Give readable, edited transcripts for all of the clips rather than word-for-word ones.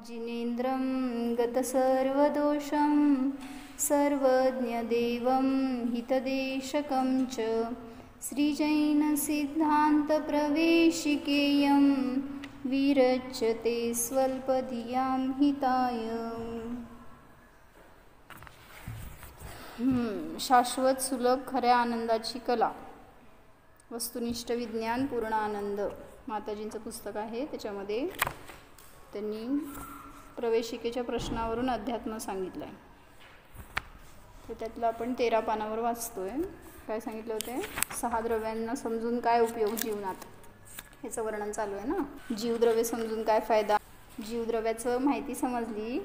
जिनेन्द्रं गतसर्वदोषं सर्वज्ञदेवं हितदेशकं च श्रीजैनसिद्धान्तप्रवेशिकेयं विरच्यते स्वल्पधियां हिताय। शाश्वत सुलभ खऱ्या आनंदाची कला, वस्तुनिष्ठ विज्ञान पूर्ण आनंद माताजींचं पुस्तक आहे। त्याच्यामध्ये त्यांनी प्रवेशिकेच्या प्रश्नावरून अध्यात्म सांगितलं आहे। तर त्यातलं आपण 13 पानावर वाचतोय। काय सांगितलं होते? 6 द्रव्यांना समजून काय उपयोग जीवनात, ह्याचं वर्णन चालू आहे ना। जीवद्रव्य समजून काय फायदा, जीवद्रव्याचं माहिती समजली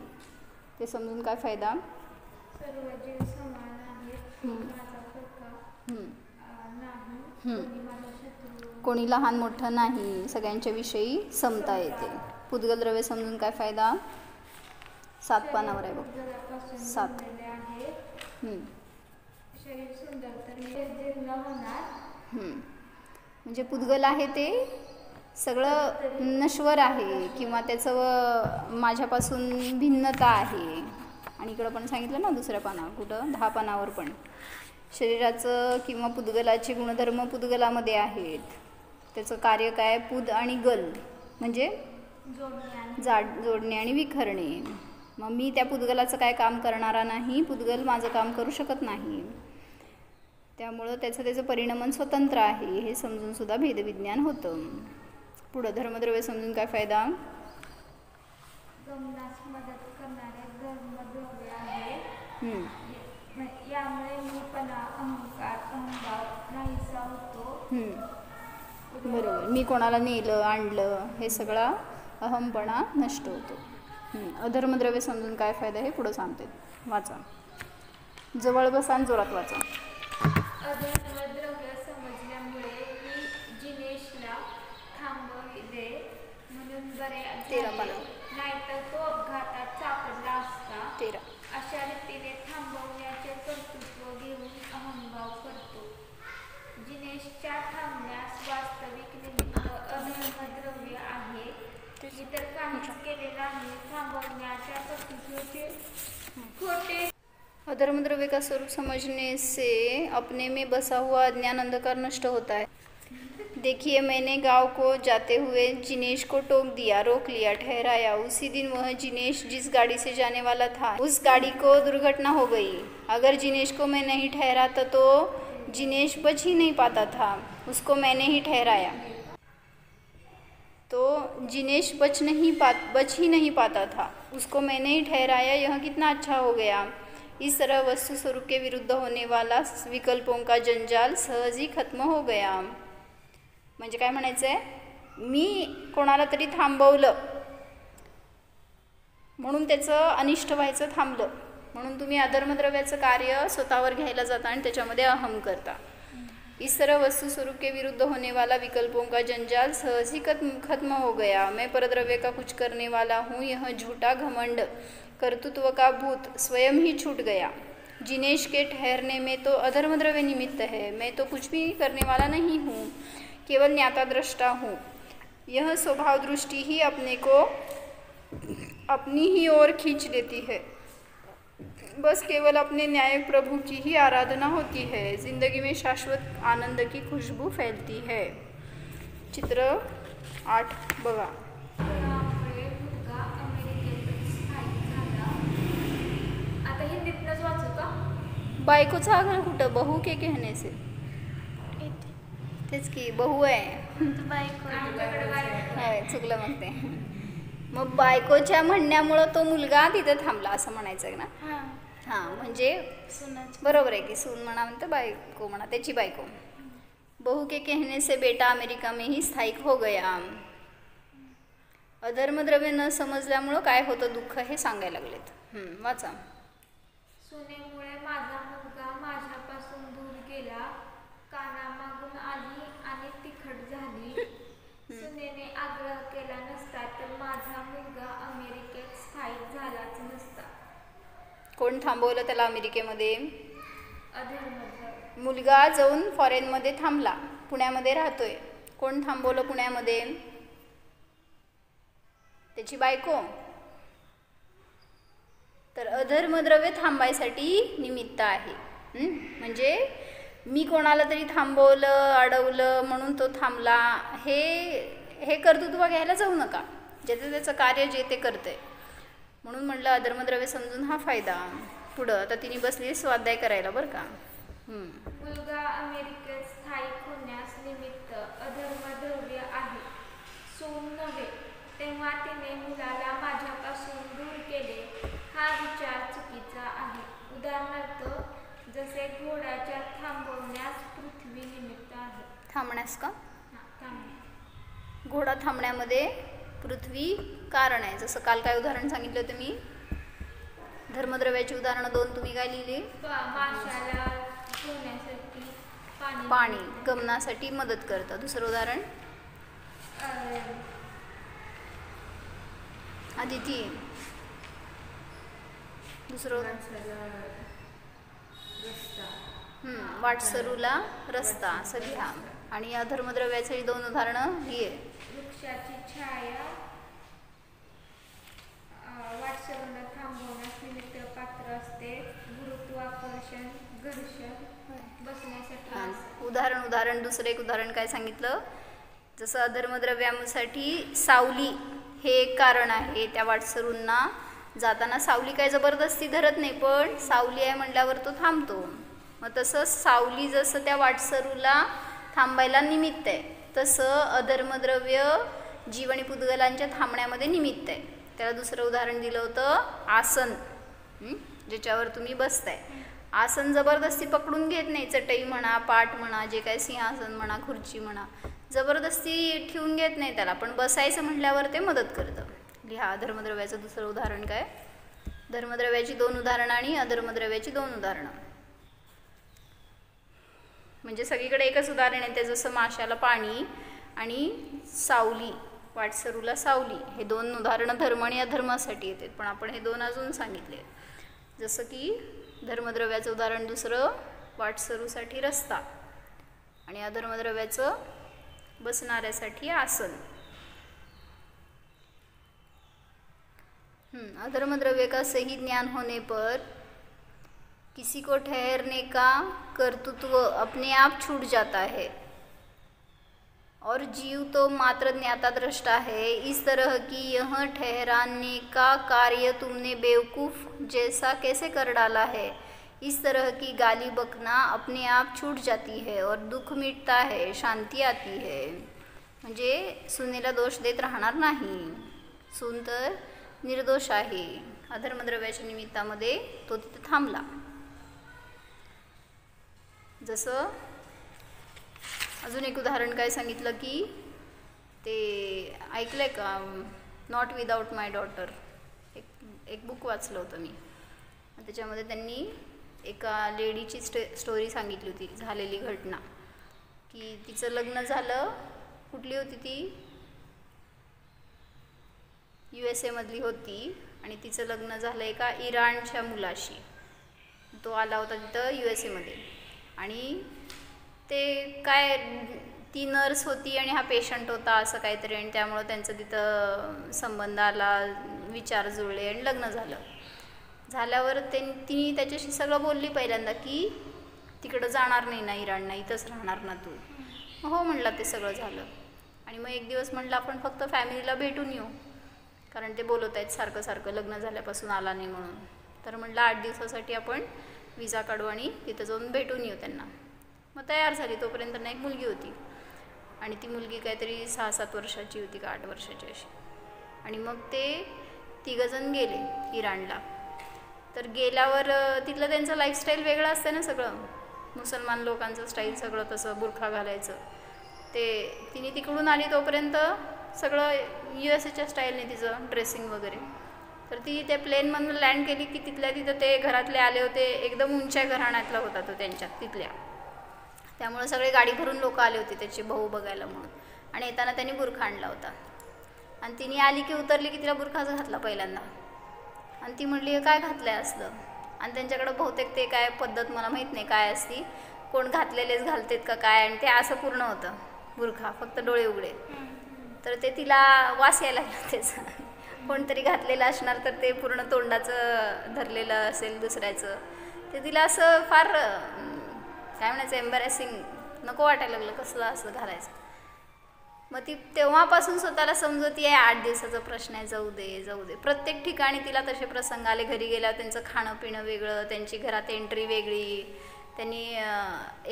ते समजून काय फायदा? सर्व जीव समान आहेत, माझा प्रकार नाही, कोणी लहान मोठं नाही, सगळ्यांच्या विषयी समता येते। पुद्गल द्रव्य समजून काय फायदा? 7 पानावर आहे बघ, 7। शरीर सुंदर तर जीर्ण होणार। म्हणजे पुद्गल आहे ते सगळं नश्वर आहे किंवा त्याचं माझ्यापासून भिन्नता आहे। आणि इकडं पण सांगितलं ना दुसऱ्या पानावर, कुठं 10 पानावर पण शरीराचं किंवा पुद्गलाचे गुणधर्म पुद्गलामध्ये आहेत। त्याचं कार्य काय? पुद आणि गल म्हणजे जोडणे आणि विखरणे। मग मी त्या पुद्गलाचं काय काम करणारा नाही, पुद्गल माझं काम करू शकत नाही। त्यामुळं त्याचं परिणमन स्वतंत्र आहे हे समजून सुद्धा भेदविज्ञान होतं। पुढं धर्मद्रव्य समजून काय फायदा? गमनास मदत करणारे धर्मद्रव्य आहे। यामुळे मीपणा, अहंकार, अहंभाव नाहीसा होतो। बरोबर, मी कोणाला नेलं आणलं हे सगळा अहमपणा नष्ट होतो। अधर्मद्रव्य समजून काय फायदा हे पुढं सांगते, वाचा। जवळ बसा आणि जोरात वाचा। अधर्मद्रव्य समजल्यामुळे मी जिनेशला थांबविले म्हणून बरे झाले, नाहीतर तो अपघातात सापडला असता। अशा रीतीने थांबवण्याचे कर्तृत्व घेऊन अहंभाव करतो। जिनेशच्या थांबण्यास वास्तविक निमित्त अधर्मद्रव्य आहे, इतर काहीच केले नाही। थांबवण्याच्या कर्तृत्वाचे खोटे। अधर्मद्रव्य का स्वरूप समझने से अपने में बसा हुआ अज्ञान अंधकार नष्ट होता है। देखिए, मैंने गांव को जाते हुए जिनेश को टोक दिया, रोक लिया, ठहराया। उसी दिन वह जिनेश जिस गाड़ी से जाने वाला था उस गाड़ी को दुर्घटना हो गई। अगर जिनेश को मैं नहीं ठहराता तो जिनेश बच ही नहीं पाता था, उसको मैंने ही ठहराया। तो जिनेश बच ही नहीं पाता था, उसको मैंने ही ठहराया। यह कितना अच्छा हो गया। इस तरह वस्तु स्वरूप के विरुद्ध होने वाला विकल्पों का जंजाल सहज ही खत्म हो गया। म्हणजे काय म्हणायचं आहे? मी कोणाला तरी थांबवलं म्हणून त्याचं अनिष्ट व्हायचं थांबलं, म्हणून तुम्ही अधर्मद्रव्याचं कार्य स्वतःवर घ्यायला जाता आणि त्याच्यामध्ये अहम करता। इस तरह वस्तु स्वरूप के विरुद्ध होने वाला विकल्पों का जंजाल सहज ही खत्म हो गया। मैं परद्रव्य का कुछ करने वाला हूँ, यह झूठा घमंड कर्तृत्व का भूत स्वयं ही छूट गया। जिनेश के ठहरने में तो अधर्मद्रव्य निमित्त है, मैं तो कुछ भी करने वाला नहीं हूँ, केवल ज्ञाता दृष्टा हूँ। यह स्वभाव दृष्टि ही अपने को अपनी ही ओर खींच लेती है। बस केवल अपने न्यायक प्रभु की ही आराधना होती है। जिंदगी में शाश्वत आनंद की खुशबू फैलती है। चित्र 8 बघा। आता हिंदीतनंच वाचू का? बायकोचा आग्रह कुठं? बहू के कहने से, तेच की बहू आहे, चुकलं मग ते। मग बायकोच्या म्हणण्यामुळं तो मुलगा तिथं थांबला असं म्हणायचं आहे ना? हां, म्हणजे बरोबर आहे की सून म्हणा म्हणतं बायको म्हणा, त्याची बायको। बहू के कहने से बेटा अमेरिका में ही स्थायिक हो गया। अधर्मद्रव्य न समजल्यामुळं काय होतं दुःख हे सांगायला लागलेत। वाचा। सुनेमुळे माझा मुलगा माझ्यापासून दूर गेला, कानामागून आली आणि तिखट झाली। सुनेने आग्रह केला नसता तर माझा मुलगा अमेरिकेत स्थायिक झालाच नसता। कोण थांबवलं त्याला अमेरिकेमध्ये? अधर्मद्रव्य। मुलगा जाऊन फॉरेनमध्ये थांबला, पुण्यामध्ये राहतोय। कोण थांबवलं पुण्यामध्ये? त्याची बायको। तर अधर्मद्रव्य थांबायसाठी निमित्त आहे. म्हणजे मी कोणाला तरी थांबवलं, अडवलं म्हणून तो थांबला, हे कर्तृत्व घ्यायला जाऊ नका. ज्याचं त्याचं कार्य जे ते करतंय. म्हणून म्हटलं अधर्मद्रव्य समजून हा फायदा. पुढं आता तिने बसली स्वाध्याय करायला बरं का. मुलगा अमेरिकेत स्थायिक होण्यास निमित्त अधर्मद्रव्य आहे, सून नव्हे. तेव्हा तिने मुलाला माझ्यापासून दूर केले, हा विचार चुकीचा आहे. उदाहरणार्थ, जसे घोड्याच्या थांबवण्यास पृथ्वी निमित्त आहे. थांबण्यास का? थांबणे. घोडा थांबण्यामध्ये पृथ्वी कारण आहे. जसं काल काय उदाहरण सांगितलं होतं मी, धर्मद्रव्याची उदाहरणं 2 तुम्ही काय लिहिली? माशाला धुण्यासाठी पाणी गमनासाठी मदत करतं. दुसरं उदाहरण आदिती, दुसरं वाटसरूला रस्ता असं लिहा. आणि अधर्मद्रव्याची 2 उदाहरणं लिहे. वृक्षाची छाया वाटसरूला थांबवण्यास निमित्त पात्र असते. गुरुत्वाकर्षण घर्षण बसण्यासाठी. उदाहरण दुसरं एक उदाहरण काय सांगितलं, जसं अधर्मद्रव्यासाठी सावली हे एक कारण आहे. त्या वाटसरूंना जाताना सावली काय जबरदस्ती धरत नाही, पण सावली आहे म्हटल्यावर तो थांबतो. मग तसं सावली जसं त्या वाटसरूला थांबायला निमित्त आहे, तसं अधर्मद्रव्य जीव आणि पुद्गलांच्या थांबण्यामध्ये निमित्त आहे. त्याला दुसरं उदाहरण दिलं होतं आसन, ज्याच्यावर तुम्ही बसताय. आसन जबरदस्ती पकडून घेत नाही. चटई म्हणा, पाट म्हणा, जे काय सिंहासन म्हणा, खुर्ची म्हणा, जबरदस्ती ठेवून घेत नाही त्याला, पण बसायचं म्हटल्यावर ते मदत करतं. लिहा धर्मद्रव्याचं दुसरं उदाहरण काय. धर्मद्रव्याची 2 उदाहरणं आणि अधर्मद्रव्याची 2 उदाहरणं. म्हणजे सगळीकडे एकच उदाहरण येते, जसं माशाला पाणी आणि सावली, वाटसरूला सावली, हे 2 उदाहरणं धर्म आणि अधर्मासाठी येतात. पण आपण हे 2 अजून सांगितले. जसं की धर्मद्रव्याचं उदाहरण दुसरं वाटसरूसाठी रस्ता आणि अधर्मद्रव्याचं बसणाऱ्यासाठी आसन. अधर्मद्रव्य का सही ज्ञान होने पर किसी को ठहरने का कर्तृत्व अपने आप छूट जाता है और जीव तो मात्र ज्ञाता दृष्टा है. इस तरह की यह ठहराने का कार्य तुमने बेवकूफ़ जैसा कैसे कर डाला है. इस तरह की गाली बकना अपने आप छूट जाती है और दुख मिटता है, शांती आती है. म्हणजे सुनेला दोष देत राहणार नाही. सून तर निर्दोष आहे. अधर्मद्रव्याच्या निमित्तामध्ये तो तिथे थांबला. जसं अजून एक उदाहरण काय सांगितलं की ते ऐकलंय का, नॉट विदाउट माय डॉटर, एक बुक वाचलं होतं मी. त्याच्यामध्ये त्यांनी एका लेडीची स्टोरी सांगितली होती, झालेली घटना, की तिचं लग्न झालं. कुठली होती ती? USA मधली होती. आणि तिचं लग्न झालं एका इराणच्या मुलाशी. तो आला होता तिथं USA मध्ये. आणि ते काय, ती नर्स होती आणि हा पेशंट होता असं काहीतरी, आणि त्यामुळं त्यांचं तिथं संबंध आला, विचार जुळले आणि लग्न झालं. झाल्यावर तिने त्याच्याशी सगळं बोलली पहिल्यांदा की तिकडं जाणार नाही ना इराणला, इथंच राहणार ना तू. हो म्हणला, ते सगळं झालं. आणि मग एक दिवस म्हटलं आपण फक्त फॅमिलीला भेटून येऊ, कारण ते बोलत आहेत सारखं सारखं लग्न झाल्यापासून आला नाही म्हणून. तर म्हटलं 8 दिवसासाठी आपण विजा काढू आणि तिथं जाऊन भेटून येऊ त्यांना. मग तयार झाली. तोपर्यंत ना एक मुलगी होती, आणि ती मुलगी काहीतरी 6-7 वर्षाची होती का 8 वर्षाची अशी. आणि मग ते 3 जण गेले इराणला. तर गेल्यावर तिथलं त्यांचं लाईफस्टाईल वेगळं असतं ना, सगळं मुसलमान लोकांचं स्टाईल सगळं तसं, बुरखा घालायचं ते. तिने तिकडून आली तोपर्यंत सगळं USAच्या स्टाईलने तिचं ड्रेसिंग वगैरे. तर ती त्या प्लेनमधून लँड केली की तिथल्या तिथं ते घरातले आले होते. एकदम उंच्या घराण्यातला होता तो त्यांच्यात तिथल्या. त्यामुळं सगळे गाडी भरून लोक आले होते त्याचे भाऊ बघायला म्हणून. आणि येताना त्यांनी बुरखा आणला होता. आणि तिने आली की उतरली की तिला बुरखाच घातला पहिल्यांदा. आणि ती म्हणली काय घातलं आहे असलं. आणि त्यांच्याकडं बहुतेक ते काय पद्धत मला माहीत नाही काय असती, कोण घातलेलेच घालतेत का काय. आणि ते असं पूर्ण होतं बुरखा, फक्त डोळे उघडे. तर ते तिला वास यायला लागला त्याचा. कोणतरी घातलेलं असणार तर ते पूर्ण तोंडाचं धरलेलं असेल दुसऱ्याचं, ते तिला असं फार काय म्हणायचं एम्बॅरेसिंग नको वाटायला लागलं, कसलं असं घालायचं. मग ती तेव्हापासून स्वतःला समजवती आहे 8 दिवसाचा प्रश्न आहे, जाऊ दे जाऊ दे. प्रत्येक ठिकाणी तिला तसे प्रसंग आले. घरी गेल्यावर त्यांचं खाणं पिणं वेगळं, त्यांची घरात एंट्री वेगळी, त्यांनी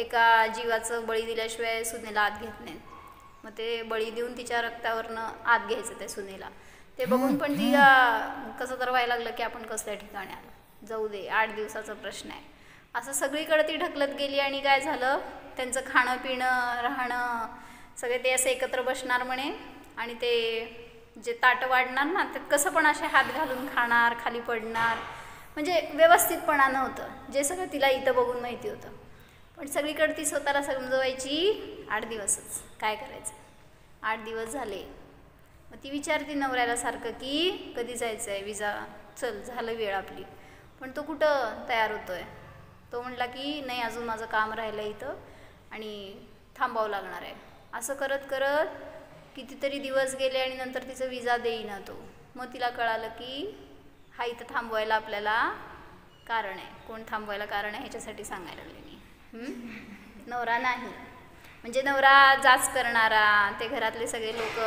एका जीवाचं बळी दिल्याशिवाय सुनेला आत घेत नाहीत. मग ते बळी देऊन तिच्या रक्तावरनं आत घ्यायचं त्या सुनेला. ते बघून पण तिला कसं तर व्हायला लागलं की आपण कसल्या ठिकाणी आलो, जाऊ दे 8 दिवसाचा प्रश्न आहे. असं सगळीकडे ती ढकलत गेली आणि काय झालं, त्यांचं खाणं पिणं राहणं सगळे ते असं एकत्र बसणार म्हणे आणि ते जे ताटं वाढणार ना त्यात कसं पण असे हात घालून खाणार, खाली पडणार, म्हणजे व्यवस्थितपणा नव्हतं, जे सगळं तिला इथं बघून माहिती होतं. पण सगळीकडे ती स्वतःला समजवायची 8 दिवसच, काय करायचं 8 दिवस झाले. मग ती विचारते नवऱ्याला सारखं की कधी जायचं आहे, विजा चल झालं वेळ आपली. पण तो कुठं तयार होतो आहे. तो म्हटला की नाही अजून माझं काम राहिलं इथं आणि थांबावं लागणार आहे. असं करत करत कितीतरी दिवस गेले आणि नंतर तिचं विजा देईना तो. मग तिला कळालं की हा इथं थांबवायला आपल्याला कारण आहे. कोण थांबवायला कारण आहे ह्याच्यासाठी सांगायला लागले मी. नवरा नाही, म्हणजे नवरा जाच करणारा, ते घरातले सगळे लोक.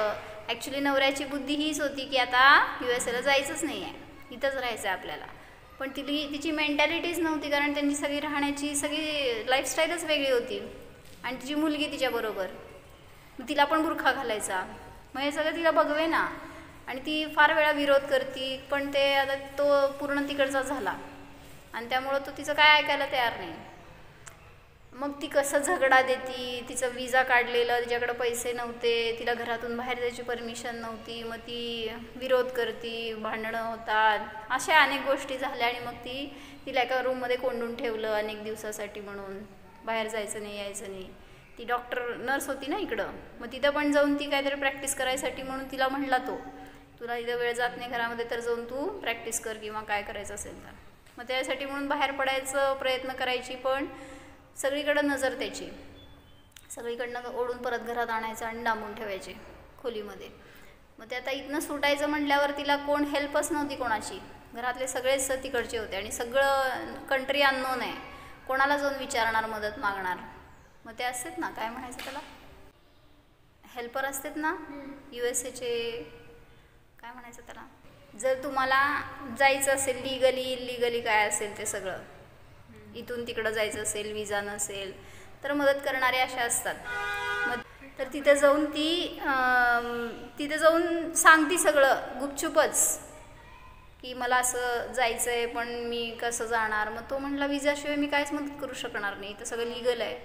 ॲक्च्युली नवऱ्याची बुद्धी हीच होती की आता USA जायचंच नाही आहे, इथंच राहायचं आहे आपल्याला. पण तिची मेंटॅलिटीच नव्हती, कारण त्यांची सगळी राहण्याची सगळी लाईफस्टाईलच वेगळी होती. आणि तिची मुलगी तिच्याबरोबर, तिला पण बुरखा घालायचा. मग हे सगळं तिला बघवे ना. आणि ती फार वेळा विरोध करती, पण ते आता तो पूर्ण तिकडचा झाला आणि त्यामुळं तो तिचं काय ऐकायला तयार नाही. मग ती कसं झगडा देती, तिचं विजा काढलेलं, तिच्याकडे पैसे नव्हते, तिला घरातून बाहेर जायची परमिशन नव्हती, मग ती विरोध करती, भांडणं होतात, अशा अनेक गोष्टी झाल्या. आणि मग तिला एका रूममध्ये कोंडून ठेवलं अनेक दिवसासाठी म्हणून, बाहेर जायचं नाही यायचं नाही. ती डॉक्टर नर्स होती ना इकडं, मग तिथं पण जाऊन ती काहीतरी प्रॅक्टिस करायसाठी म्हणून तिला म्हणला तो, तुला इथं वेळ जात नाही घरामध्ये तर जाऊन तू प्रॅक्टिस कर किंवा काय करायचं असेल तर. मग त्यासाठी म्हणून बाहेर पडायचं प्रयत्न करायची, पण सगळीकडं नजर त्याची, सगळीकडनं ओढून परत घरात आणायचं आणि डांबून ठेवायचे खोलीमध्ये. मग ते आता इथनं सुटायचं म्हटल्यावर तिला कोण हेल्पच नव्हती कोणाची. घरातले सगळेच तिकडचे होते आणि सगळं कंट्री अननोन आहे, कोणाला जाऊन विचारणार, मदत मागणार. मग ते असतात ना, काय म्हणायचं त्याला, हेल्पर असतात ना USAचे, काय म्हणायचं त्याला. जर तुम्हाला जायचं असेल लिगली इलिगली काय असेल ते सगळं, इथून तिकडं जायचं असेल, विजा नसेल तर मदत करणारे अशा असतात. मग तर तिथं जाऊन सांगती सगळं गुपचुपच की मला असं जायचं आहे पण मी कसं जाणार. मग तो म्हटला विजाशिवाय मी काहीच मदत करू शकणार नाही, तर सगळं लिगल आहे.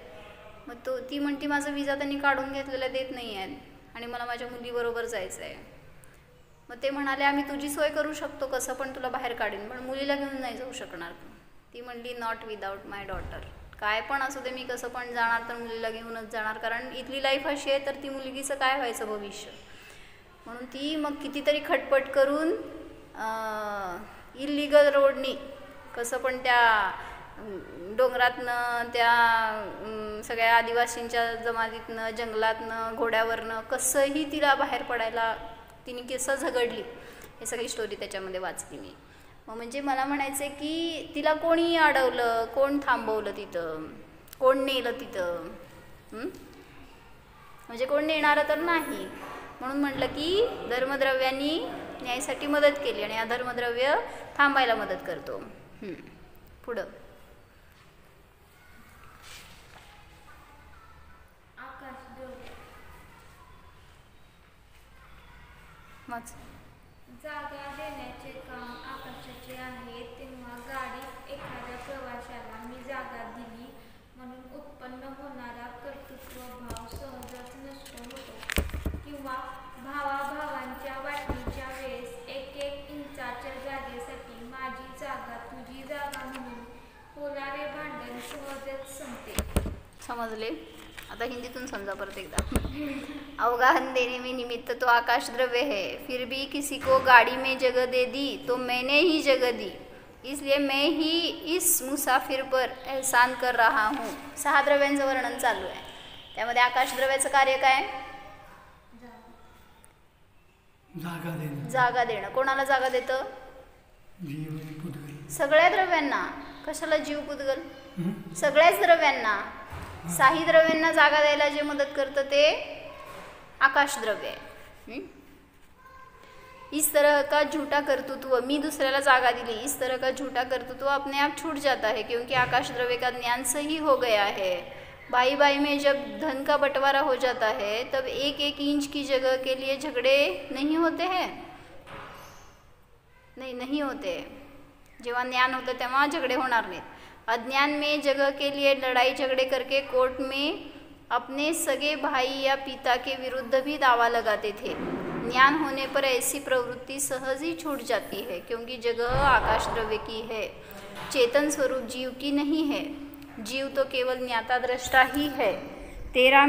मग ती म्हणती माझा विजा त्यांनी काढून घेतलेला देत नाही आहेत आणि मला माझ्या मुलीबरोबर जायचं आहे. मग ते म्हणाले आम्ही तुझी सोय करू शकतो कसं पण तुला बाहेर काढीन, पण मुलीला घेऊन नाही जाऊ शकणार. ती म्हणली नॉट विदाऊट माय डॉटर. काय पण असू दे मी कसं पण जाणार तर मुलीला घेऊनच जाणार, कारण इथली लाईफ अशी आहे तर ती मुलगीचं काय व्हायचं भविष्य. म्हणून ती मग कितीतरी खटपट करून इलिगल रोडनी कसं पण त्या डोंगरातनं, त्या सगळ्या आदिवासींच्या जमातीतनं, जंगलातनं, घोड्यावरनं कसंही तिला बाहेर पडायला तिने कसं झगडली, हे सगळी स्टोरी त्याच्यामध्ये वाचली मी. मग म्हणजे मला म्हणायचं की तिला कोणी अडवलं, कोण थांबवलं तिथं, कोण नेलं तिथं, म्हणजे कोण नेणारं तर नाही. म्हणून म्हटलं की धर्मद्रव्यांनी न्यायासाठी मदत केली आणि अधर्मद्रव्य थांबायला मदत करतो. पुढं जागा देण्याचे काम आकाशाचे आहे. तेव्हा गाडीत एखाद्या प्रवाशाला मी जागा दिली म्हणून उत्पन्न होणारा कर्तृत्वभाव सहजच नष्ट होतो, किंवा भावाभावांच्या वाटणीच्या वेळेस 1-1 इंचाच्या जागेसाठी माझी जागा तुझी जागा म्हणून होणारे भांडण सहजच संपते. समजले? आता हिंदीतून समजा परत एकदा. अवगाहन देने में निमित्त तो आकाश द्रव्य है, फिर भी किसी को गाड़ी में जगह दे दी तो मैंने ही जगह दी, इसलिए मैं ही इस मुसाफिर पर एहसान कर रहा हूँ. 6 द्रव्यांचं वर्णन चालू आहे. त्यामध्ये आकाश द्रव्याचं कार्य काय? जागा देणं. जागा देणं. कोणाला जागा देतं? जीव आणि पुद्गल. सगळ्या द्रव्यांना. कशाला जीव पुद्गल? सगळ्याच द्रव्यांना. साही द्रव्यांना जागा द्यायला जे मदत करतं ते आकाश द्रव्य है. इस तरह का झूठा कर्तृत्व, मी दूसऱ्याला जागा दिली, इस तरह का झूठा कर्तृत्व अपने आप छूट जाता है क्योंकि आकाश द्रव्य का ज्ञान सही हो गया है. भाई भाई में जब धन का बंटवारा हो जाता है तब एक एक इंच की जगह के लिए झगड़े नहीं होते हैं. नहीं होते. जेव्हा ज्ञान होतं तेव्हा झगडे होणार नाहीत. अज्ञान में जगह के लिए लड़ाई झगड़े करके कोर्ट में अपने सगे भाई या पिता के विरुद्ध भी दावा लगाते थे. ज्ञान होने पर ऐसी प्रवृत्ति सहज ही छूट जाती है क्योंकि जगह आकाश द्रव्य की है, चेतन स्वरूप जीव की नहीं है. जीव तो केवल ज्ञाता दृष्टा ही है. तेरा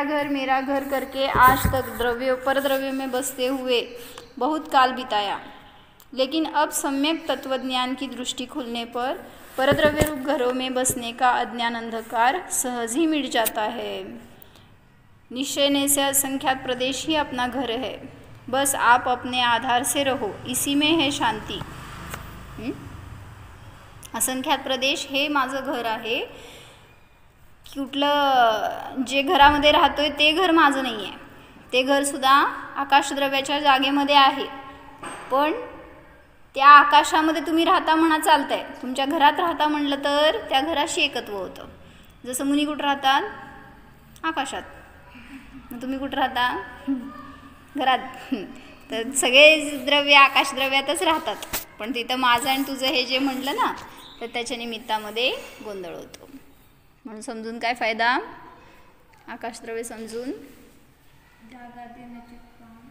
घर मेरा घर करके आज तक द्रव्य पर द्रव्य में बसते हुए बहुत काल बिताया, लेकिन अब सम्यक तत्वज्ञान की दृष्टि खुलने पर परद्रव्य रूप घरों में बसने का अज्ञान अंधकार सहज ही मिट जाता है. निश्चय से असंख्यात प्रदेश ही अपना घर है, बस आप अपने आधार से रहो, इसी में है शांती. असंख्यात प्रदेश हे माझं घर आहे. कुठलं जे घरामध्ये राहतोय ते घर माझं नाही आहे. ते घरसुद्धा आकाशद्रव्याच्या जागेमध्ये आहे. पण त्या आकाशामध्ये तुम्ही राहता म्हणा चालतंय. तुमच्या घरात राहता म्हणलं तर त्या घराशी एकत्व होतं. जसं मुनी कुठं राहतात? आकाशात. मग तुम्ही कुठं राहता? घरात. तर सगळे द्रव्य आकाशद्रव्यातच राहतात. पण तिथं माझं आणि तुझं हे जे म्हटलं ना, तर त्याच्या निमित्तामध्ये गोंधळ होतो. म्हणून समजून काय फायदा? आकाशद्रव्य समजून जागा देण्याचे काम.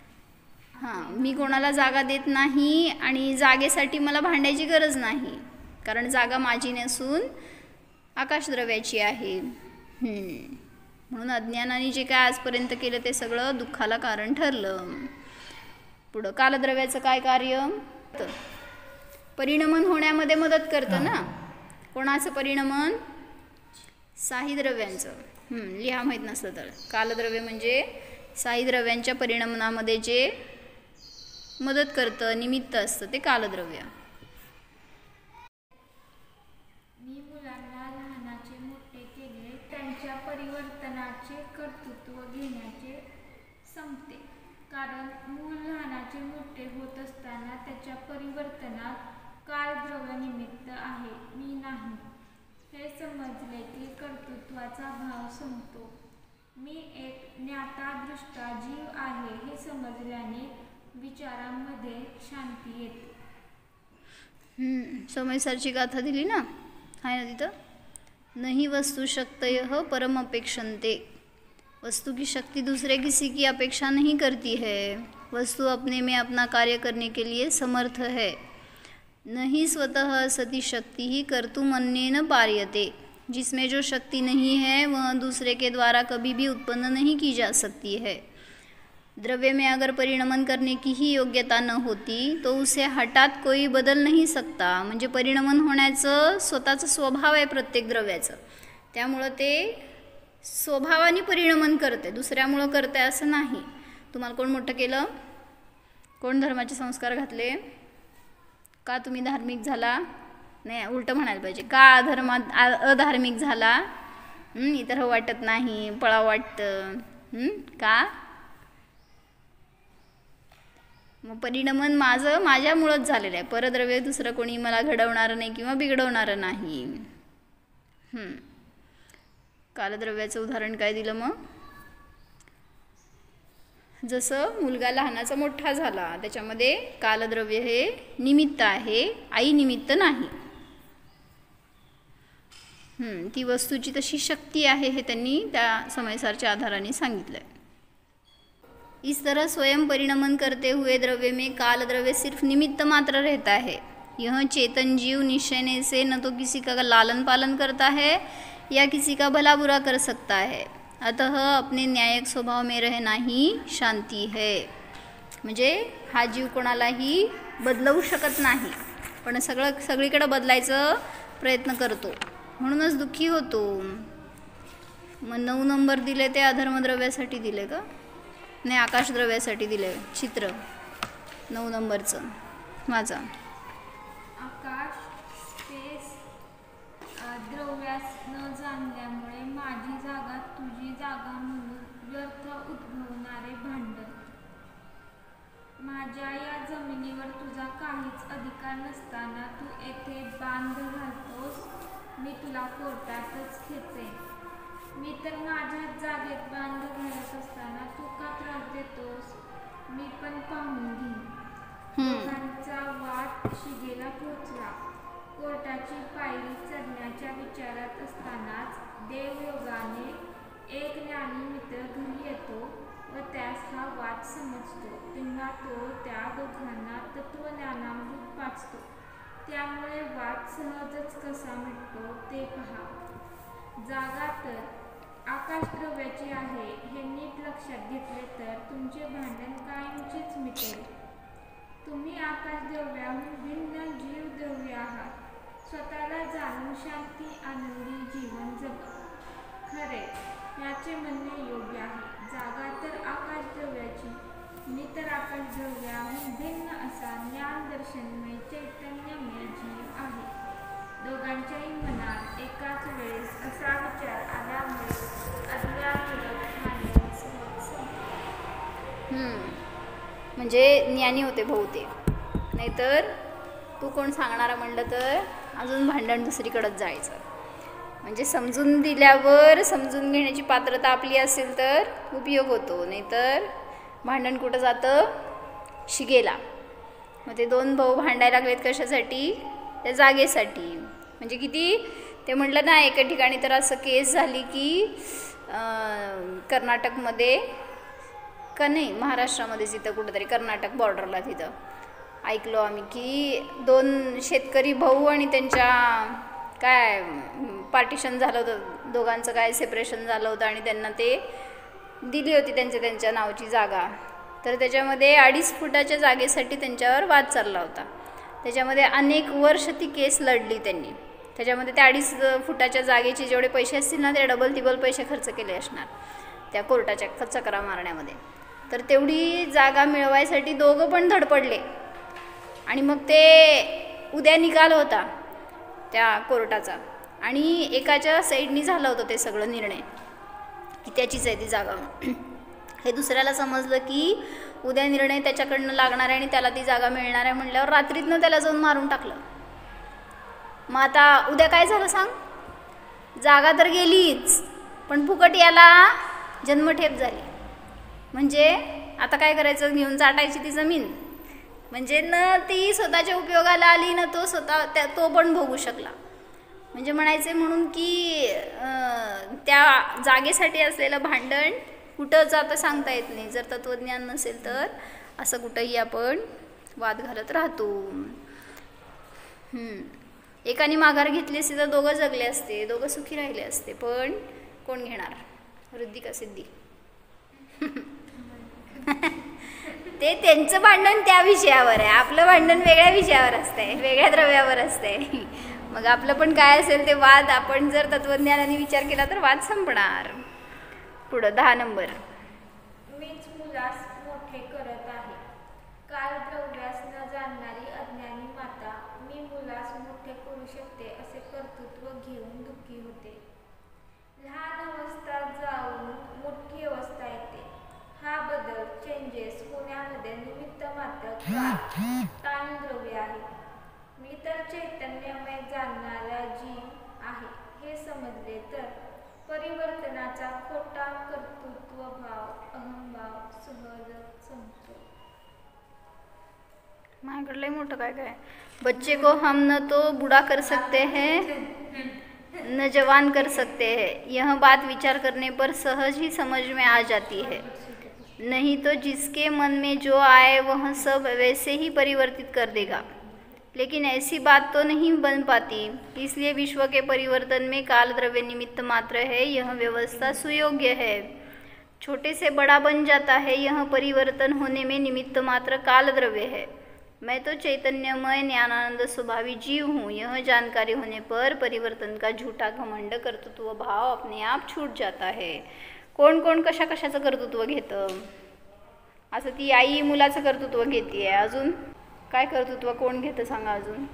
हां, मी कोणाला जागा देत नाही आणि जागेसाठी मला भांडायची गरज नाही, कारण जागा माझी नसून आकाशद्रव्याची आहे. म्हणून अज्ञानाने जे काय आजपर्यंत केलं ते सगळं दुःखाला कारण ठरलं. पुढं कालद्रव्याचं काय कार्य? परिणमन होण्यामध्ये मदत करतं ना. कोणाचं परिणमन? साही द्रव्यांचं. लिहा माहीत नसलं तर. कालद्रव्य म्हणजे साही द्रव्यांच्या परिणमनामध्ये जे मदत करतं, निमित्त असतं, ते कालद्रव्य. मी मुलांना लहानाचे मोठे केले, त्यांच्या परिवर्तनाचे कर्तृत्व घेण्याचे संपते. कारण मूल लहानाचे मोठे होत असताना त्याच्या परिवर्तनात कालद्रव्य निमित्त आहे, मी नाही. हे समजले की कर्तृत्वाचा भाव संपतो. मी एक ज्ञाता दृष्टा जीव आहे हे समजल्याने विचारांमध्ये शांती येते. समयसारची गाथा दिली ना, आहे ना तिथं? नहीं वस्तु शक्तयः परम अपेक्षन्ते. वस्तु की शक्ति दूसरे किसी की अपेक्षा नहीं करती है. वस्तु अपने में अपना कार्य करने के लिए समर्थ है. नहीं स्वतः सती शक्ति ही कर्तुम अन्येन पार्यते. जिसमें जो शक्ति नहीं है वह दूसरे के द्वारा कभी भी उत्पन्न नहीं की जा सकती है. द्रव्य में अगर परिणमन करने की ही योग्यता न होती तो उसे हठात कोई बदल नहीं सकता. म्हणजे परिणमन होण्याचं स्वतःचं स्वभाव आहे प्रत्येक द्रव्याचं. त्यामुळं ते स्वभावाने परिणमन करते, दुसऱ्यामुळं करते असं नाही. तुम्हाला कोण मोठं केलं? कोण धर्माचे संस्कार घातले? का तुम्ही धार्मिक झाला? नाही, उलटं म्हणायला पाहिजे. का अधार्मिक झाला? इतर वाटत नाही, पळा वाटतं. का? मग परिणमन माझ्यामुळंच झालेलं आहे. परद्रव्य दुसरं कोणी मला घडवणारं नाही किंवा बिघडवणारं नाही. कालद्रव्याचं उदाहरण काय दिलं मग? जसं मुलगा लहानाचा मोठा झाला, त्याच्यामध्ये कालद्रव्य हे निमित्त आहे, आई निमित्त नाही. ती वस्तूची तशी शक्ती आहे हे त्यांनी त्या समयसारच्या आधाराने सांगितलंय. इस तरह स्वयं परिणमन करते हुए द्रव्य में काल द्रव्य सिर्फ निमित्त मात्र रहता है. यह चेतन जीव निश्चय से न तो किसी का लालन पालन करता है या किसी का भला बुरा कर सकता है. अतः अपने न्यायक स्वभाव में रहना ही शांती है. म्हणजे हा जीव कोणालाही बदलवू शकत नाही, पण सगळीकडे बदलायचं प्रयत्न करतो, म्हणूनच दुःखी होतो. मग 9 नंबर दिले ते अधर्मद्रव्यासाठी दिले का? नाही, आकाशद्रव्यासाठी दिलंय चित्र 9 नंबरचं माझा. आकाश स्पेस द्रव्यास न जाणल्यामुळे माझी जागा तुझी जागा म्हणून व्यर्थ उद्भवणारे भांडण. माझ्या या जमिनीवर तुझा काहीच अधिकार नसताना तू येथे बांध घालतोस. मी तुला कोर्टातच खेचेन. मी तर माझ्याच जागेत बांध घालत असताना तू का त्रास देतोस? मी पण पाहून घेईन. दोघांचा वाद शिगेला पोहोचला. कोर्टाची पायरी चढण्याच्या विचारात असतानाच देवयोगाने एक ज्ञानी मित्र घरी येतो व त्यास हा वाद समजतो. तेव्हा तो त्या दोघांना तत्वज्ञानामृत पाजतो. त्यामुळे वाद सहजच कसा मिटतो ते पहा. जागा तर आकाशद्रव्याची आहे हे नीट लक्षात घेतले तर तुमचे भांडण कायमचेच मिटेल. तुम्ही आकाशद्रव्याहून भिन्न जीवद्रव्य आहात. स्वतःला जाणून शांती आनंदी जीवन जगा. खरे, याचे म्हणणे योग्य आहे. जागा तर आकाशद्रव्याची, मी तर आकाशद्रव्याहून भिन्न असा ज्ञानदर्शनमय चैतन्यमय जीव आहे. दोघांच्याही मनात एकाच वेळेस असा विचार आल्यामुळे अज्ञानमूलक भांडण सहज संपले. म्हणजे ज्ञानी होते भाऊ ते. नाहीतर तू कोण सांगणारा म्हणलं तर अजून भांडण दुसरीकडंच जायचं. म्हणजे समजून दिल्यावर समजून घेण्याची पात्रता आपली असेल तर उपयोग होतो, नाहीतर भांडण कुठं जातं? शिगेला. मग ते 2 भाऊ भांडायला लागलेत कशासाठी? त्या जागेसाठी. म्हणजे किती ते म्हटलं ना, एका ठिकाणी तर असं केस झाली की कर्नाटकमध्ये का नाही, महाराष्ट्रामध्येच इथं कुठंतरी कर्नाटक बॉर्डरला तिथं ऐकलो आम्ही की 2 शेतकरी भाऊ आणि त्यांच्या काय पार्टिशन झालं होतं, दोघांचं काय सेपरेशन झालं होतं आणि त्यांना ते दिली होती त्यांच्या नावाची जागा. तर त्याच्यामध्ये 2.5 फुटाच्या जागेसाठी त्यांच्यावर वाद चालला होता. त्याच्यामध्ये अनेक वर्ष ती केस लढली त्यांनी. त्याच्यामध्ये त्या 2.5 फुटाच्या जागेचे जेवढे पैसे असतील ना, ते डबल तिबल पैसे खर्च केले असणार त्या कोर्टाच्या चकरा मारण्यामध्ये. तर तेवढी जागा मिळवायसाठी दोघं पण धडपडले. आणि मग ते उद्या निकाल होता त्या कोर्टाचा आणि एकाच्या साईडनी झालं होतं ते सगळं निर्णय की त्याचीच आहे ती जागा. हे दुसऱ्याला समजलं की उद्या निर्णय त्याच्याकडनं लागणार आहे आणि त्याला ती जागा मिळणार आहे म्हटल्यावर रात्रीतनं त्याला जाऊन मारून टाकलं. मग आता उद्या काय झालं सांग? जागा तर गेलीच, पण फुकट याला जन्मठेप झाली. म्हणजे आता काय करायचं? घेऊन चाटायची ती जमीन. म्हणजे न ती स्वतःच्या उपयोगाला आली न तो पण भोगू शकला. म्हणजे म्हणायचे म्हणून की त्या जागेसाठी असलेलं भांडण कुठं जातं सांगता येत नाही. जर तत्वज्ञान नसेल तर असं कुठंही आपण वाद घालत राहतो. एकाने माघार घेतली असती तर दोघं जगले असते, दोघं सुखी राहिले असते. पण कोण घेणार? वृद्धी का सिद्धी? ते त्यांचं भांडण त्या विषयावर आहे, आपलं भांडण वेगळ्या विषयावर असतंय, वेगळ्या द्रव्यावर असतंय. मग आपलं पण काय असेल ते वाद आपण जर तत्वज्ञानाने विचार केला तर वाद संपणार. पुढं 10 नंबर. मीच मुलास मोठे करत आहे. काल द्रव्यास न जाणणारी अज्ञानी माता मी मुलास मोठे करू शकते असे कर्तृत्व घेऊन दुःखी होते. लहान अवस्था जाऊन मोठी अवस्था येते. हा बदल चेंजेस होण्यामध्ये निमित्त मात्र टाइम द्रव्य आहे. मी तर चैतन्यमय जाणणारा जीव आहे हे समजले तर परिवर्तनाचा खोटा कर्तृत्व भाव अहंभाव सहज संपतो. माझ्याकडे लय मोठं काय काय. बच्चे को हम न तो बूढ़ा कर सकते हैं न जवान कर सकते हैं. यह बात विचार करने पर सहज ही समझ में आ जाती है. नहीं तो जिसके मन में जो आए वह सब वैसे ही परिवर्तित कर देगा. लेकिन ऐसी बात तो नहीं बन पाती. इसलिए विश्व के परिवर्तन में काल द्रव्य निमित्त मात्र है. यह व्यवस्था सुयोग्य है. छोटे से बड़ा बन जाता है. यह परिवर्तन होने में निमित्त मात्र काल द्रव्य है. मैं तो चैतन्यमय ज्ञानानंद स्वभावी जीव हूँ. यह जानकारी होने पर परिवर्तन का झूठा घमंड कर्तृत्व भाव अपने आप छूट जाता है. कोण कोण कशा कशाचं कर्तृत्व घेतं? असं ती आई मुलाचं कर्तृत्व घेते. अजून काय कर्तृत्व कोण घेतं सांगा. अजून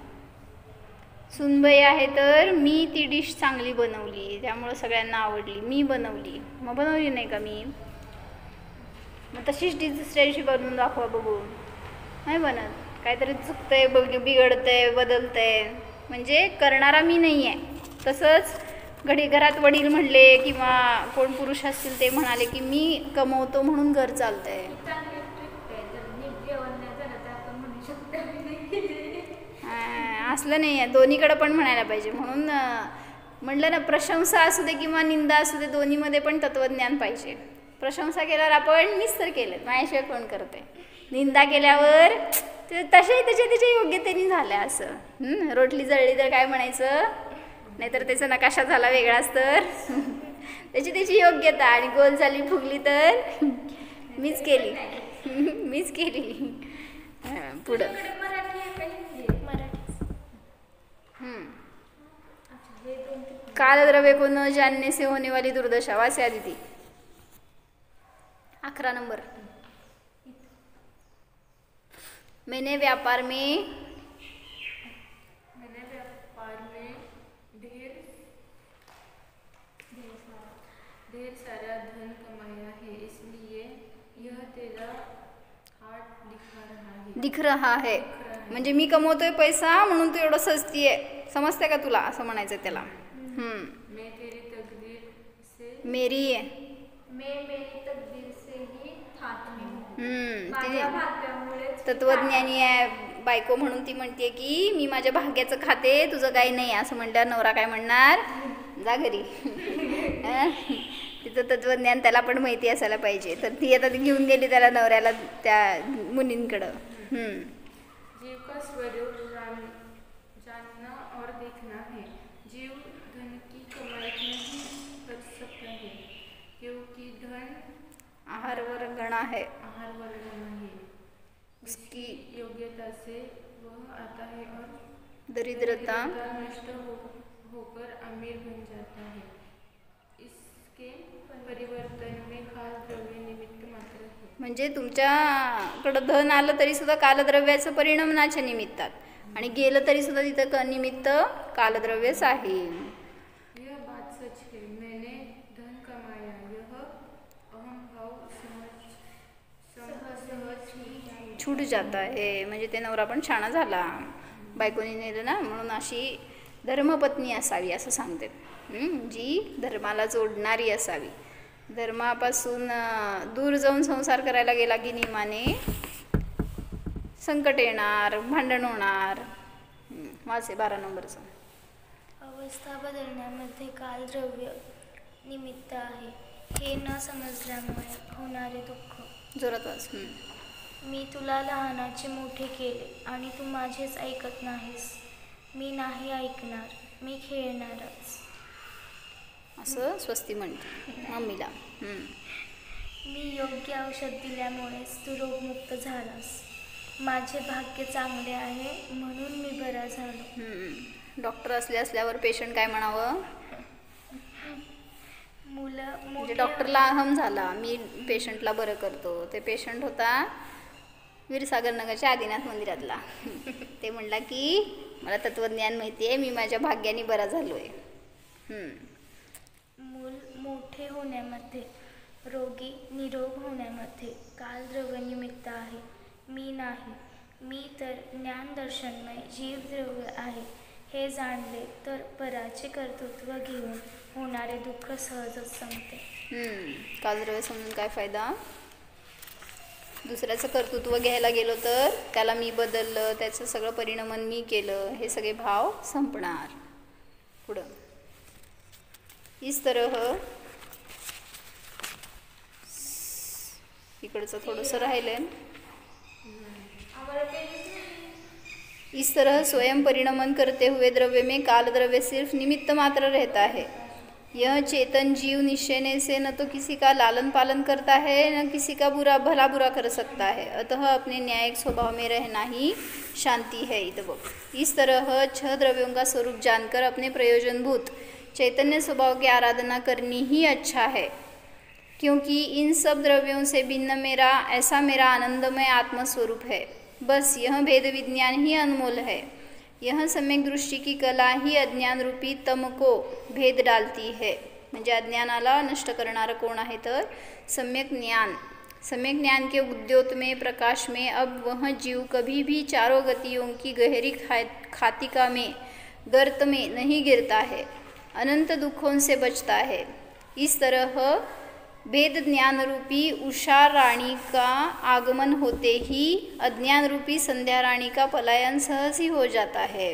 सुनबाई आहे तर मी ती डिश चांगली बनवली त्यामुळं सगळ्यांना आवडली, मी बनवली. मग बनवली नाही का मी, मग तशीच डिश दुसऱ्या दिवशी बनवून दाखवा बघू. नाही बनत, काहीतरी चुकतंय, बिघडतंय, बदलतंय, म्हणजे करणारा मी नाही आहे. तसंच घरात वडील म्हणले किंवा कोण पुरुष असतील ते म्हणाले की मी कमवतो म्हणून घर चालतंय. चांगली ट्रिक आहे. जर नीट जेवण नाही झालं तर आपण म्हणू शकतो मी नाही केले. असलं नाही आहे, दोन्हीकडं पण म्हणायला पाहिजे. म्हणून म्हटलं ना, प्रशंसा असू दे किंवा निंदा असू दे, दोन्हीमध्ये पण तत्त्वज्ञान पाहिजे. प्रशंसा केल्यावर आपण मीच तर केलं, माझ्याशिवाय कोण करते. निंदा केल्यावर ते तशाही त्याच्या योग्यतेने झाल्या. असं रोटली जळली तर काय म्हणायचं, नाहीतर त्याचा नकाशा झाला वेगळाच तर त्याची योग्यता, आणि गोल झाली फुगली तर मीच केली. पुढं मराठी आहे का हिंदी? कालद्रव्य को न जानने से होने वाली दुर्दशा. वासे आदिती 11 नंबर. मैंने व्यापार में ढेर सारा धन कमाया है, इसलिए यह तेरा हार्ट दिख रहा है. म्हणजे मी कमवतोय पैसा म्हणून तू एवढं सजतीये, समजते का तुला, असं म्हणायचं त्याला. मैं तेरी तकदीर से मेरी आहे. मैं मेरी तकदीर से ही हाथ में हूँ. माझ्या तिने भाग्यामुळेच तत्वज्ञानी आहे बायको म्हणून ती म्हणते की मी माझ्या भाग्याचं खाते, तुझं काही नाही. असं म्हणल्यावर नवरा काय म्हणणार, जा घरी. तिचं तत्वज्ञान त्याला पण माहिती असायला पाहिजे. तर ती आता घेऊन गेली त्याला, नवऱ्याला, त्या मुनींकडं. जीव का स्वरूप जानना और देखना है. जीव धन की कमाई नहीं कर सकता है, क्योंकि धन आहार वर्गणा है, उसकी योग्यता से वह आता है और दरिद्रता नष्ट होकर अमीर बन जाता है. इसके परिवर्तन में खास द्रव्य निमित्त मात्र है. म्हणजे तुमच्याकडं धन आलं तरी सुद्धा कालद्रव्याचं परिणामाच्या निमित्तात, आणि गेलं तरी सुद्धा तिथं निमित्त कालद्रव्यच आहे. यह बात सच है. मैंने धन कमाया, यह अहम भाव सहज छूट जाता है. म्हणजे ते नवरा पण छान झाला, बायकोनी नेलं ना, म्हणून अशी धर्मपत्नी असावी असं सांगते. जी धर्माला जोडणारी असावी. धर्मापासून दूर जाऊन संसार करायला गेला की नियमाने संकट येणार, भांडण होणार. वाचे 12 नंबरचं. अवस्था बदलण्यामध्ये कालद्रव्य निमित्त आहे, हे न समजल्यामुळे होणारे दुःख. जोरात वाच. मी तुला लहानाचे मोठे केले आणि तू माझेच ऐकत नाहीस. मी नाही ऐकणार, मी खेळणारच. असं स्वस्ती म्हणते मम्मीला. मी योग्य औषध दिल्यामुळेच तू रोगमुक्त झालास. माझे भाग्य चांगले आहे म्हणून मी बरा झालो. डॉक्टर असल्यावर पेशंट काय म्हणावं, म्हणजे डॉक्टरला अहम झाला, मी पेशंटला बरं करतो. ते पेशंट होता वीरसागर नगरच्या आदिनाथ मंदिरातला. ते म्हणला की मला तत्वज्ञान माहिती आहे, मी माझ्या भाग्याने बरा झालोय. मूल मोठे होण्यामध्ये, रोगी निरोग होण्यामध्ये कालद्रव्य निमित्त आहे, मी नाही. मी तर ज्ञानदर्शनमय जीवद्रव्य आहे. हे जाणले तर पराचे कर्तृत्व घेऊन होणारे दुःख सहजच संपते. कालद्रव्य समजून काय फायदा, दुसऱ्याचं कर्तृत्व घ्यायला गेलो तर त्याला मी बदललं, त्याचं सगळं परिणमन मी केलं, हे सगळे भाव संपणार. पुढं इस तरह, इकडचं थोडंसं राहिलंय. इस तरह स्वयं परिणमन करते हुए द्रव्य में काल द्रव्य सिर्फ निमित्त मात्र रहता है. यह चेतन जीव निश्चय से न तो किसी का लालन पालन करता है, न किसी का भला बुरा कर सकता है. अतः अपने न्यायिक स्वभाव में रहना ही शांति है. इस तरह 6 द्रव्यों का स्वरूप जानकर अपने प्रयोजनभूत चैतन्य स्वभाव की आराधना करनी ही अच्छा है, क्योंकि इन सब द्रव्यों से भिन्न ऐसा मेरा आनंदमय आत्मस्वरूप है। बस यह भेद विज्ञान ही अनमोल है। यह सम्यक दृष्टी की कला ही अज्ञान रूपी तम को भेद डालती है। म्हणजे अज्ञानाला नष्ट करणारं कोण आहे तर सम्यक ज्ञान। सम्यक ज्ञान के उद्योत में, प्रकाश में अब वह जीव कभी भी चारों गतियों की गहरी खातिका में, गर्त में नहीं गिरता है, अनंत दुखों से बचता है। इस तरह भेद ज्ञान रूपी उषा रानी का आगमन होते ही अज्ञान रूपी संध्या रानी का पलायन सहज ही हो जाता है।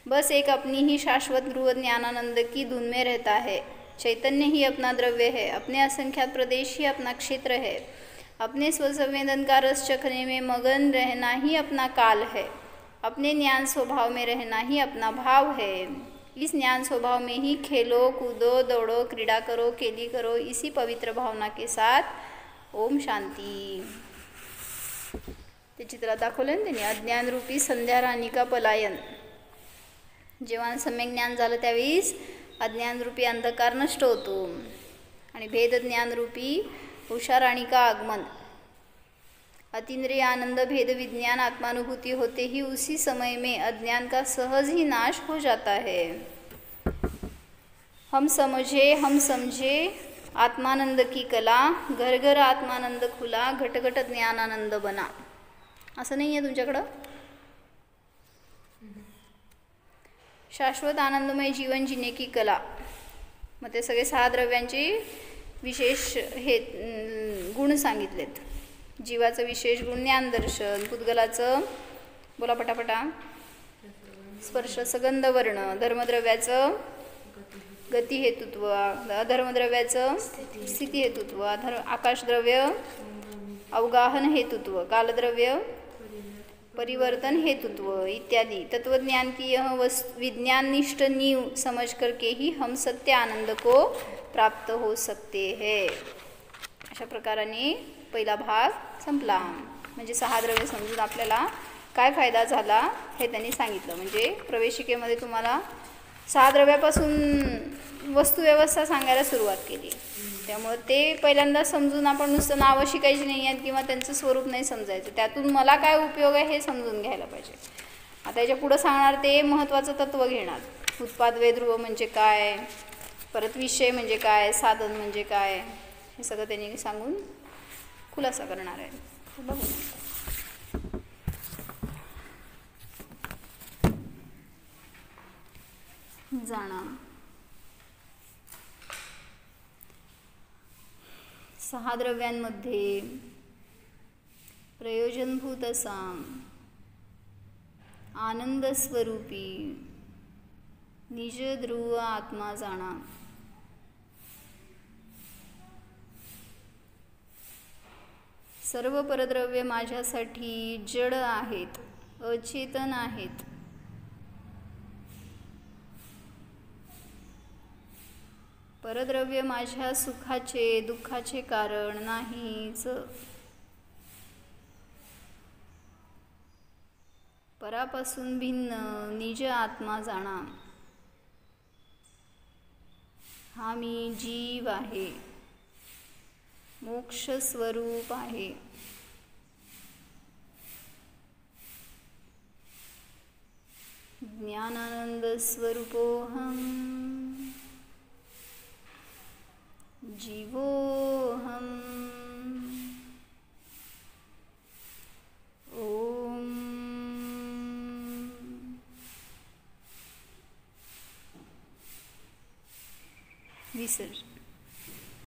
बस एक अपनी ही शाश्वत ध्रुव ज्ञानानंद की धुन में रहता है। चैतन्य ही अपना द्रव्य है, अपने असंख्यात प्रदेश ही अपना क्षेत्र है, अपने स्वसंवेदन का रस चखने में मगन रहना ही अपना काल है, अपने ज्ञान स्वभाव में रहना ही अपना भाव है। इस ज्ञान स्वभाव में ही खेलो, कूदो, दौड़ो, क्रीडा करो, केली करो, इसी पवित्र भावना के साथ ओम शांती। ते चित्रात दाखवलं ना त्यांनी, अज्ञान रूपी संध्या राणी का पलायन। जेव्हा सम्यक ज्ञान झालं त्यावेळेस अज्ञान रूपी अंधकार नष्ट होतो आणि भेद ज्ञान रूपी उषा राणी का आगमन। अतीन्द्रिय आनंद भेद विज्ञान आत्मानुभूति होते ही उसी समय में अज्ञान का सहज ही नाश हो जाता है। हम समझे आत्मानंद की कला, घर घर आत्मानंद खुला, घट घट ज्ञानानंद बना। असं नाही आहे तुमच्याकडं? शाश्वत आनंदमय जीवन जीने की कला, मग ते सगळे 6 द्रव्यांचे विशेष हे गुण सांगितलेत। जीवाचं विशेष गुण ज्ञान दर्शन, पुद्गलाचं बोला पटापटा स्पर्श सगंध वर्ण, धर्मद्रव्याचं गती हेतुत्व, अधर्मद्रव्याचं स्थिती हेतुत्व, आकाशद्रव्य अवगाहन हेतुत्व, कालद्रव्य परिवर्तन हेतुत्व इत्यादि। तत्वज्ञान की यह विज्ञान निष्ठ नींव समझ करके ही हम सत्य आनंद को प्राप्त हो सकते हैं। अशा प्रकाराने पहिला भाग संपला। म्हणजे 6 द्रव्य समजून आपल्याला काय फायदा झाला हे त्यांनी सांगितलं। म्हणजे प्रवेशिकेमध्ये तुम्हाला 6 द्रव्यापासून वस्तुव्यवस्था सांगायला सुरुवात केली। त्यामुळे ते पहिल्यांदा समजून आपण नुसतं नावं शिकायची नाही आहेत किंवा त्यांचं स्वरूप नाही समजायचं, त्यातून मला काय उपयोग आहे हे समजून घ्यायला पाहिजे। आता याच्या पुढं सांगणार ते महत्त्वाचं तत्त्व घेणार। उत्पादवे ध्रुव म्हणजे काय, परत विषय म्हणजे काय, साधन म्हणजे काय, हे सगळं त्यांनी सांगून खुलासा करणार आहे। बघू जाणा 6 द्रव्यांमध्ये प्रयोजनभूत असा आनंद स्वरूपी निज ध्रुव आत्मा जाणा। सर्व परद्रव्ये माझ्यासाठी जड आहेत, अचेतन आहेत। परद्रव्य माझ्या सुखाचे दुःखाचे कारण नाहीच। परापासून भिन्न निज आत्मा जाणा। हा मी जीव आहे, मोक्ष स्वरूप आहे। ज्ञानानंद स्वरूपोहम जीवोहम। ओम विसर्जन।